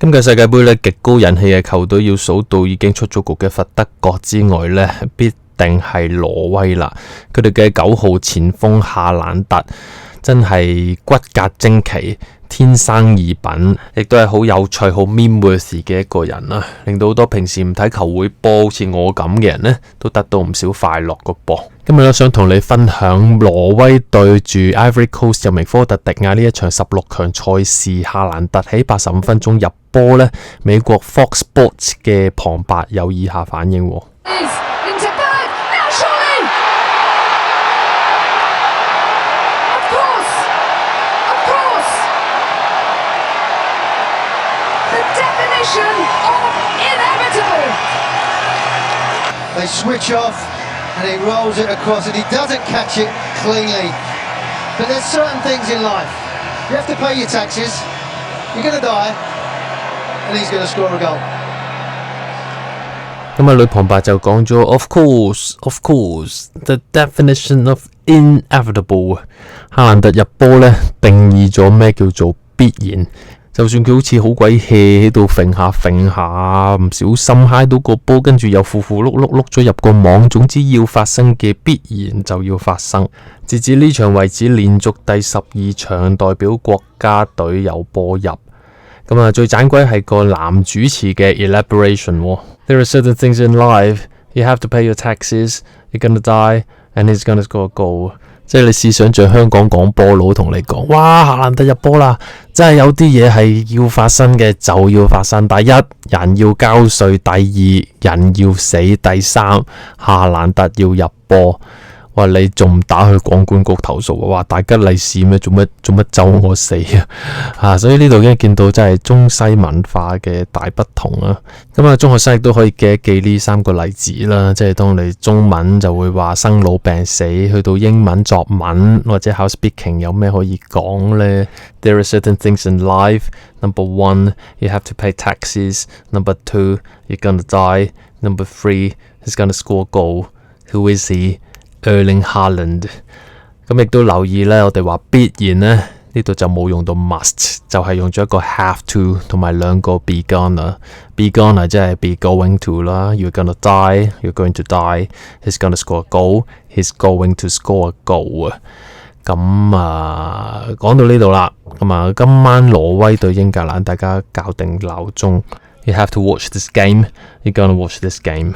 今屆世界盃呢，極高人氣嘅球隊要數到已經出咗局嘅佛德國之外呢，必定係挪威啦。佢哋嘅9號前鋒夏蘭特真係骨骼精奇，天生異稟，亦都係好有趣、好 meme-worthy 嘅一個人啦，令到好多平時唔睇球會波，好似我咁嘅人呢，都得到唔少快樂個噃。今日我想同你分享挪威對住 Ivory Coast 又名科特迪亞呢一場16強賽事，夏蘭特喺85分鐘入波呢，美國 Fox Sports 嘅旁白有以下反應。They switch off and he rolls it across and he doesn't catch it cleanly. But there's certain things in life. You have to pay your taxes. You're going to die and he's going to score a goal. 咁女旁白就講咗 Of course, the definition of inevitable. 夏蘭特入波呢，定義咗咩叫做必然。就算佢好似好鬼 hea 喺度揈下，唔小心揩到個波，跟住又碌咗入個網，總之要發生嘅必然就要發生。截至呢場為止，連續第12場代表國家隊有波入。咁啊，最盞鬼係個男主持嘅 elaboration。There are certain things in life, you have to pay your taxes, you're gonna die, and he's gonna score a goal。即係你試想像香港廣播佬同你講，哇，夏蘭特入波啦！真係有啲嘢係要發生嘅就要發生。第一，人要交稅；第二，人要死；第三，夏蘭特要入波。哇！你仲唔打去廣管局投訴？哇！大吉利是咩？做乜咒我死啊？所以呢度已經見到真係中西文化嘅大不同啊！咁啊，中學生亦都可以記一記呢3個例子啦。即係當你中文就會話生老病死，去到英文作文或者考 speaking 有咩可以講呢？ There are certain things in life. Number 1, you have to pay taxes. Number 2, you're gonna die. Number 3, he's gonna score a goal. Who is he?Erling Haaland。 咁亦都留意呢，我哋話必然呢度就冇用到 must， 就係用咗一個 have to 同埋2個 be gonna。be gonna 即係 be going to 啦， you're gonna die, you're going to die, he's gonna score a goal, he's going to score a goal。 咁講到呢度啦，咁今晚挪威對英格蘭，大家校定鬧鐘。You have to watch this game, you're gonna watch this game。